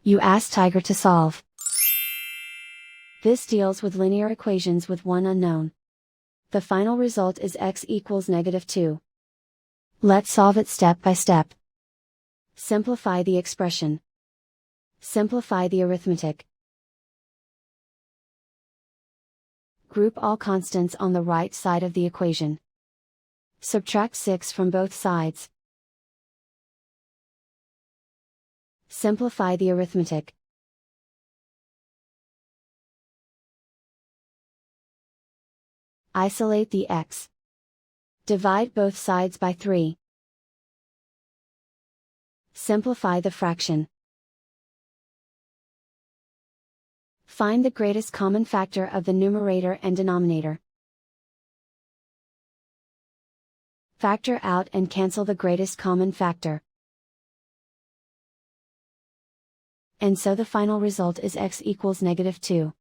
You ask Tiger to solve. This deals with linear equations with one unknown. The final result is x equals -2. Let's solve it step by step. Simplify the expression. Simplify the arithmetic. Group all constants on the right side of the equation. Subtract 6 from both sides. Simplify the arithmetic. Isolate the x. Divide both sides by 3. Simplify the fraction. Find the greatest common factor of the numerator and denominator. Factor out and cancel the greatest common factor. And so the final result is x equals -2.